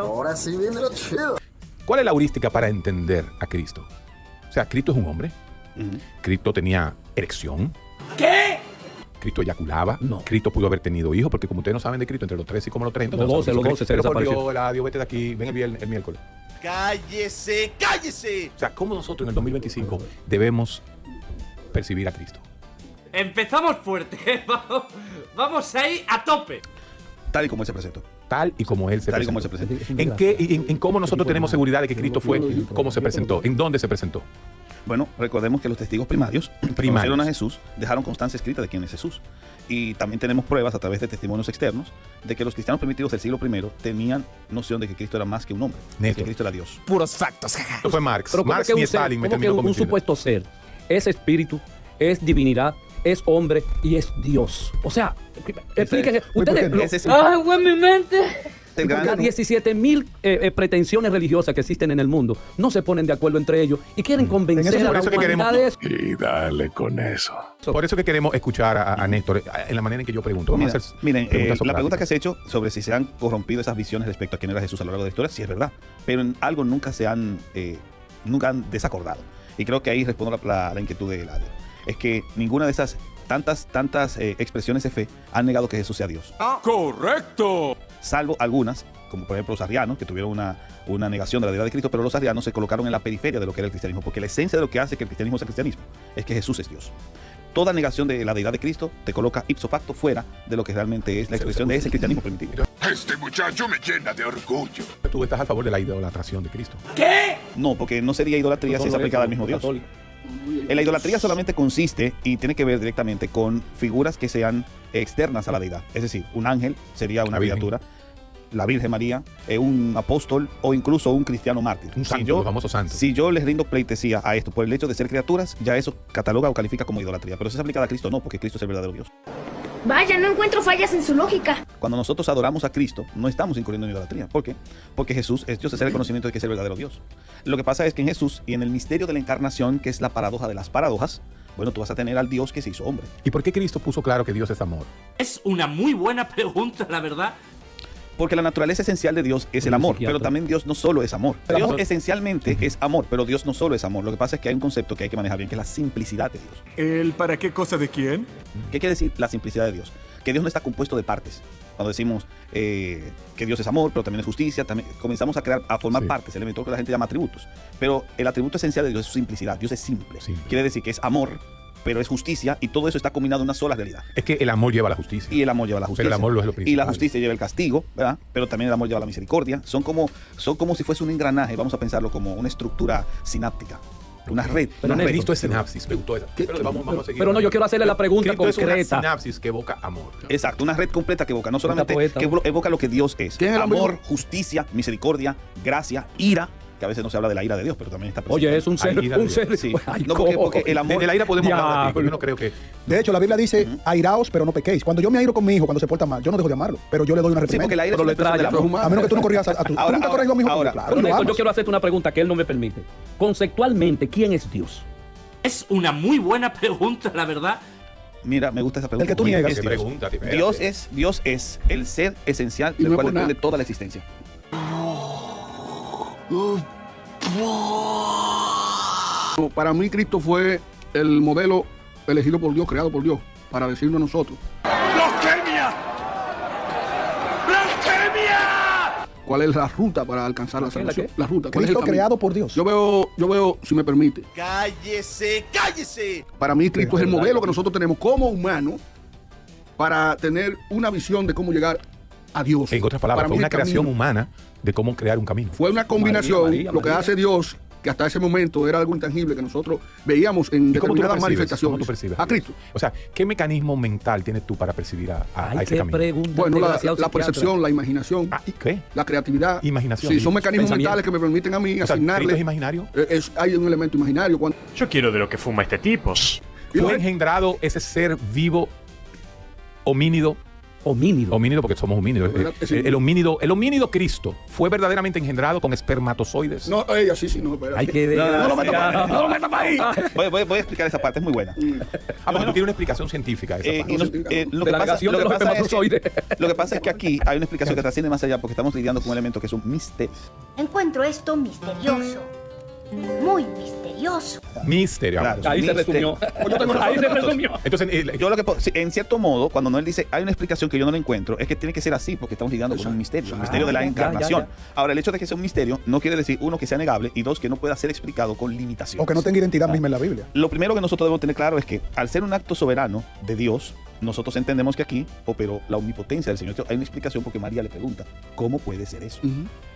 Ahora sí viene lo chido. ¿Cuál es la heurística para entender a Cristo? O sea, Cristo es un hombre. Cristo tenía erección. ¿Qué? Cristo eyaculaba. No. Cristo pudo haber tenido hijos, porque como ustedes no saben de Cristo, entre los 13 y como los 30. Los 12 se Pero por desapareció. Dios, Eladio, vete de aquí, ven el miércoles. ¡Cállese! ¡Cállese! O sea, ¿cómo nosotros en el 2025 debemos percibir a Cristo? Empezamos fuerte, vamos ahí a tope. Tal y como él se presentó. Tal y como Él se Tal y presentó. como él se presentó. ¿En cómo nosotros tenemos seguridad de que Cristo fue como se presentó? ¿En dónde se presentó? Bueno, recordemos que los testigos primarios conocieron a Jesús, dejaron constancia escrita de quién es Jesús. Y también tenemos pruebas a través de testimonios externos de que los cristianos primitivos del siglo I tenían noción de que Cristo era más que un hombre, Neto. que Cristo era Dios. Puros factos. Esto fue Marx. Pero ¿cómo Marx que ni un ser, Stalin me cómo que terminó un convenciendo. supuesto ser es espíritu, es divinidad, es hombre y es Dios? O sea, explíquense. Ustedes, Ese es ¡Ay, güey, mi mente! el gran- las 17.000 pretensiones religiosas que existen en el mundo no se ponen de acuerdo entre ellos y quieren convencer a por la eso que humanidad queremos- de eso. Y dale con eso. Por eso que queremos escuchar a Néstor en la manera en que yo pregunto. Vamos a hacer Miren, preguntas la pregunta que socráticas. has hecho sobre si se han corrompido esas visiones respecto a quién era Jesús a lo largo de la historia, sí es verdad, pero en algo nunca nunca han desacordado. Y creo que ahí respondo la inquietud de Eladio. Es que ninguna de esas tantas expresiones de fe han negado que Jesús sea Dios. ¡Correcto! Salvo algunas, como por ejemplo los arrianos, que tuvieron una negación de la deidad de Cristo, pero los arrianos se colocaron en la periferia de lo que era el cristianismo, porque la esencia de lo que hace que el cristianismo sea cristianismo es que Jesús es Dios. Toda negación de la deidad de Cristo te coloca ipso facto fuera de lo que realmente es la expresión de ese cristianismo primitivo. Este muchacho me llena de orgullo. Tú estás a favor de la idolatración de Cristo. ¿Qué? No, porque no sería idolatría si es aplicada al mismo Dios. La idolatría solamente consiste y tiene que ver directamente con figuras que sean externas a la deidad. Es decir, un ángel sería una La Virgen. criatura, la Virgen María, un apóstol o incluso un cristiano mártir. Un santo, los famosos santos. Si yo les rindo pleitesía a esto por el hecho de ser criaturas, ya eso cataloga o califica como idolatría. Pero si es aplicada a Cristo, no, porque Cristo es el verdadero Dios. Vaya, no encuentro fallas en su lógica. Cuando nosotros adoramos a Cristo, no estamos incurriendo en idolatría. ¿Por qué? Porque Jesús es Dios, es el reconocimiento de que es el verdadero Dios. Lo que pasa es que en Jesús y en el misterio de la encarnación, que es la paradoja de las paradojas, bueno, tú vas a tener al Dios que se hizo hombre. ¿Y por qué Cristo puso claro que Dios es amor? Es una muy buena pregunta, la verdad. Porque la naturaleza esencial de Dios es el amor, pero también Dios no solo es amor. Dios esencialmente es amor, pero Dios no solo es amor. Lo que pasa es que hay un concepto que hay que manejar bien, que es la simplicidad de Dios. ¿El para qué cosa de quién? ¿Qué quiere decir la simplicidad de Dios? Que Dios no está compuesto de partes. Cuando decimos que Dios es amor, pero también es justicia, también comenzamos a formar partes, elementos que la gente llama atributos. Pero el atributo esencial de Dios es su simplicidad. Dios es simple. Quiere decir que es amor, pero es justicia, y todo eso está combinado en una sola realidad. Es que el amor lleva a la justicia. Y el amor lleva a la justicia. Pero el amor no es lo Y principal. la justicia lleva el castigo, ¿verdad? Pero también el amor lleva la misericordia. Son como si fuese un engranaje, vamos a pensarlo como una estructura sináptica. Una red. Pero una red. Cristo es sinapsis, me gustó esa. Pero vamos a seguir. Pero no, yo quiero hacerle la pregunta Cristo es una concreta. sinapsis que evoca amor. Exacto, una red completa que evoca, no solamente poeta. que evoca lo que Dios es. ¿Quién es el Amor, amigo? justicia, misericordia, gracia, ira, que a veces no se habla de la ira de Dios, pero también está presente. Oye, es un ser, Ahí, dale. un ser. Sí. Ay, No, porque el amor... De la ira podemos hablar de ti, Diablo. porque yo no creo que... De hecho, la Biblia dice, airaos, pero no pequéis. Cuando yo me airo con mi hijo cuando se porta mal, yo no dejo de amarlo, pero yo le doy una Sí, reprimenda. porque la ira es Pero una le trae expresión del amor. A menos que tú no corrijas a tu... Ahora, ¿Tú nunca corriges a mi hijo? ahora, Claro, Pero lo Néstor, amas. yo quiero hacerte una pregunta que él no me permite. Conceptualmente, ¿quién es Dios? Es una muy buena pregunta, la verdad. Mira, me gusta esa pregunta. El que tú niegas. Es ¿Qué Dios. pregunta? Espérate. Dios es el ser esencial Y del no cual por nada. depende toda la existencia. Para mí Cristo fue el modelo elegido por Dios, creado por Dios, para decirnos a nosotros ¡Blasfemia! ¡Blasfemia! cuál es la ruta para alcanzar la salvación. qué? La ruta, cuál es el Cristo camino. creado por Dios. Yo veo, si me permite, ¡Cállese! ¡Cállese! para mí Cristo es el modelo que nosotros tenemos como humanos para tener una visión de cómo llegar a Dios. En otras palabras, Para fue mí una el camino creación humana de cómo crear un camino. Fue una combinación, María, lo que hace Dios, que hasta ese momento era algo intangible que nosotros veíamos en ¿Y cómo tú lo determinadas percibes? ¿Cómo manifestaciones. tú percibes? A Cristo. O sea, ¿qué mecanismo mental tienes tú para percibir a Ay, ese qué camino? pregunta. Bueno, la desgraciado percepción, la imaginación, Ah, ¿y qué? la creatividad. Imaginación. Sí, son mecanismos Pensamiento. mentales que me permiten a mí O sea, ¿Cristo asignarle. es imaginario? Hay un elemento imaginario. Yo quiero de lo que fuma este tipo. Y ¿Fue lo- engendrado ese ser vivo, homínido, Homínido. Homínido porque somos homínidos. Sí. El homínido Cristo fue verdaderamente engendrado con espermatozoides. No, ella sí, no, espérate. Hay que No lo metas para ahí. No lo metas para ahí. Voy a explicar esa parte, es muy buena. Porque no tiene una explicación científica esa parte. Lo De la negación de los espermatozoides. lo que pasa es que aquí hay una explicación que trasciende más allá porque estamos lidiando con un elemento que es un misterio. Encuentro esto misterioso. Muy misterioso. Misterio. Claro. Ahí se resumió. Ahí se resumió. Entonces, Yo lo que sí, en cierto modo, cuando Noel dice hay una explicación que yo no la encuentro, es que tiene que ser así porque estamos lidiando con un misterio, el misterio de la ya, encarnación. ya. Ahora, el hecho de que sea un misterio no quiere decir, uno, que sea negable y dos, que no pueda ser explicado con limitaciones. O que no tenga identidad misma en la Biblia. Lo primero que nosotros debemos tener claro es que al ser un acto soberano de Dios, nosotros entendemos que aquí operó la omnipotencia del Señor. Hay una explicación porque María le pregunta, ¿cómo puede ser eso?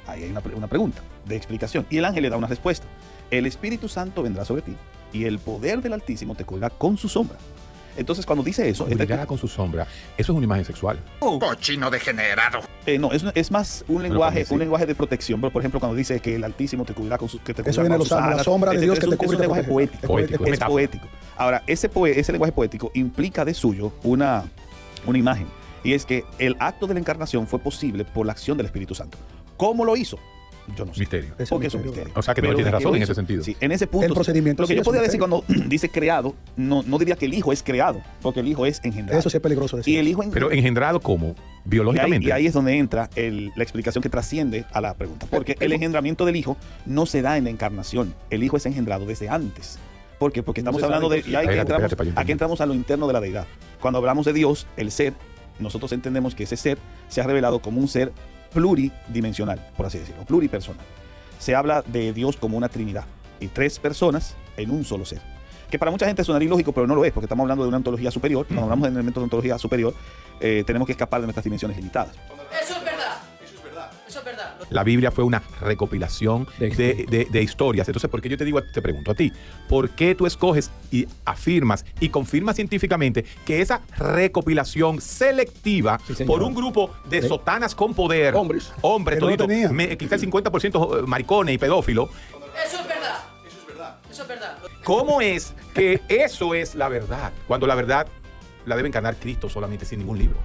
Ahí hay una pregunta de explicación. Y el ángel le da una respuesta. El Espíritu Santo vendrá sobre ti y el poder del Altísimo te cubrirá con su sombra. Entonces, cuando dice eso, cubrirá con su sombra. Eso es una imagen sexual. Cochino degenerado. no, es más un lenguaje de protección. Pero, por ejemplo, cuando dice que el Altísimo te cubrirá con su que te Eso cubrirá viene con de sus los ángeles, la alas. sombra de Dios que te Es cubre un y te lenguaje protege. poético. Poético, Es poético. Ahora, ese lenguaje poético implica de suyo una imagen. Y es que el acto de la encarnación fue posible por la acción del Espíritu Santo. ¿Cómo lo hizo? Yo no sé. Misterio. Porque es un misterio. O sea que no Pero tiene de razón lo en hizo, ese sentido. Sí, en ese punto. El procedimiento Lo que sí yo es un podría decir misterio. cuando dice creado, no diría que el Hijo es creado, porque el Hijo es engendrado. Eso sí es peligroso decir. Y el Hijo Pero engendrado como biológicamente. y ahí es donde entra la explicación que trasciende a la pregunta. Porque el engendramiento del Hijo no se da en la encarnación. El Hijo es engendrado desde antes. ¿Por qué? Porque estamos hablando de... Y ahí Espérate, para yo aquí entramos a lo interno de la deidad. Cuando hablamos de Dios, el ser, nosotros entendemos que ese ser se ha revelado como un ser pluridimensional, por así decirlo, pluripersonal. Se habla de Dios como una trinidad y 3 personas en un solo ser. Que para mucha gente suena ilógico, pero no lo es, porque estamos hablando de una ontología superior. Cuando hablamos de elementos de ontología superior, tenemos que escapar de nuestras dimensiones limitadas. Eso es verdad. Eso es verdad. La Biblia fue una recopilación de historias. Entonces, ¿por qué yo te pregunto a ti? ¿Por qué tú escoges y afirmas y confirmas científicamente que esa recopilación selectiva por un grupo de sotanas con poder, hombres Que no todito, tenía. quizás el 50% maricones y pedófilos? Eso es verdad. Eso es verdad. ¿Cómo es que eso es la verdad? Cuando la verdad la debe encarnar Cristo solamente sin ningún libro.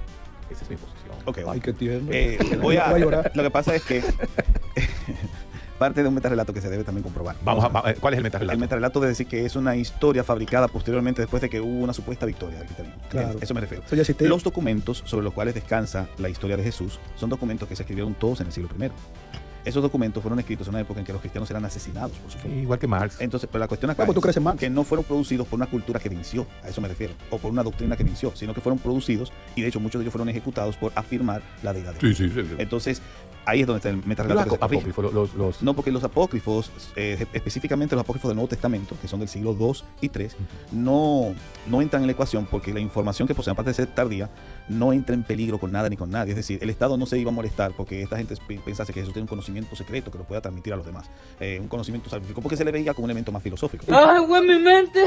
Esa es mi posición. Ok, Ay, qué tierno. Va a llorar. Lo que pasa es que parte de un metarrelato que se debe también comprobar. ¿Cuál es el metarrelato? El metarrelato de decir que es una historia fabricada posteriormente después de que hubo una supuesta victoria del cristianismo. Claro. Eso me refiero. Eso ya existía. Los documentos sobre los cuales descansa la historia de Jesús son documentos que se escribieron todos en el siglo I. Esos documentos fueron escritos en una época en que los cristianos eran asesinados por su fe. Igual que Marx. Entonces, pero la cuestión acá Pues tú es crees en Marx. que no fueron producidos por una cultura que venció, a eso me refiero, o por una doctrina que venció, sino que fueron producidos y de hecho muchos de ellos fueron ejecutados por afirmar la deidad de Dios. Sí. Entonces, ahí es donde está el metarrelato. Los apócrifos, los... No, porque los apócrifos, específicamente los apócrifos del Nuevo Testamento, que son del siglo II y III, no entran en la ecuación porque la información que poseen, aparte de ser tardía, no entra en peligro con nada ni con nadie. Es decir, el Estado no se iba a molestar porque esta gente pensase que Jesús tiene un conocimiento secreto que lo pueda transmitir a los demás. Un conocimiento salvífico, porque se le veía como un elemento más filosófico. ¡Ay, güey, mi mente!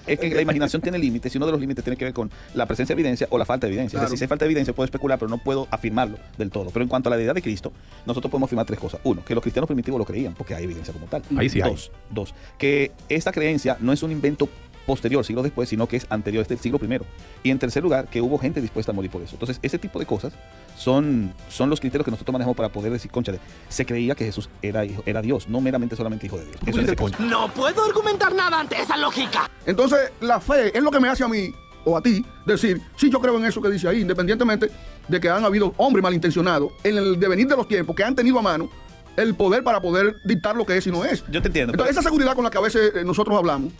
Es que la imaginación tiene límites y uno de los límites tiene que ver con la presencia de evidencia o la falta de evidencia. Claro. Es decir, si hay falta de evidencia puedo especular, pero no puedo afirmarlo del todo. Pero en cuanto a la deidad de Cristo, nosotros podemos afirmar 3 cosas. 1, que los cristianos primitivos lo creían, porque hay evidencia como tal. Ahí sí hay. Dos, que esta creencia no es un invento posterior, siglos después, sino que es anterior, este siglo I. Y en tercer lugar, que hubo gente dispuesta a morir por eso. Entonces, ese tipo de cosas son los criterios que nosotros manejamos para poder decir, cónchale, se creía que Jesús era Dios, no meramente solamente hijo de Dios. Eso es el punto. No puedo argumentar nada ante esa lógica. Entonces, la fe es lo que me hace a mí o a ti decir, sí, yo creo en eso que dice ahí, independientemente de que han habido hombres malintencionados en el devenir de los tiempos que han tenido a mano el poder para poder dictar lo que es y no es. Yo te entiendo. Entonces, esa seguridad con la que a veces nosotros hablamos,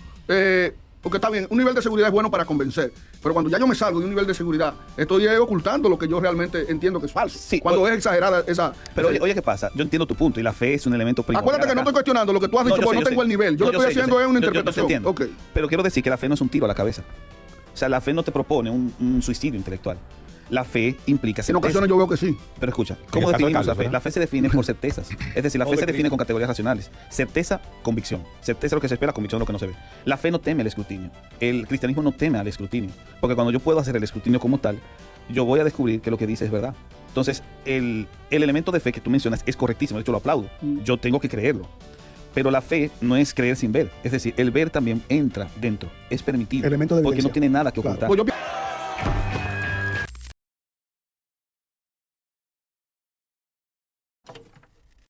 porque está bien, un nivel de seguridad es bueno para convencer, pero cuando ya yo me salgo de un nivel de seguridad, estoy ocultando lo que yo realmente entiendo que es falso. Sí, cuando es exagerada esa... Pero oye, ¿qué pasa? Yo entiendo tu punto y la fe es un elemento primordial. Acuérdate que no acá. estoy cuestionando lo que tú has dicho, yo porque sé, no tengo sé. el nivel. Yo lo que estoy haciendo es una Yo te interpretación. entiendo. Ok. Pero quiero decir que la fe no es un tiro a la cabeza. O sea, la fe no te propone un suicidio intelectual. La fe implica En certeza. ocasiones yo veo que sí. Pero escucha, En ¿cómo el caso de definimos la Carlos, fe? ¿verdad? La fe se define por certezas. Es decir, la fe se define con categorías racionales. Certeza, convicción. Certeza es lo que se espera, convicción es lo que no se ve. La fe no teme el escrutinio. El cristianismo no teme al escrutinio. Porque cuando yo puedo hacer el escrutinio como tal, yo voy a descubrir que lo que dice es verdad. Entonces, el elemento de fe que tú mencionas es correctísimo. De hecho, lo aplaudo. Yo tengo que creerlo. Pero la fe no es creer sin ver. Es decir, el ver también entra dentro. Es permitido. Elemento de porque evidencia. no tiene nada que Claro. ocultar. Pues yo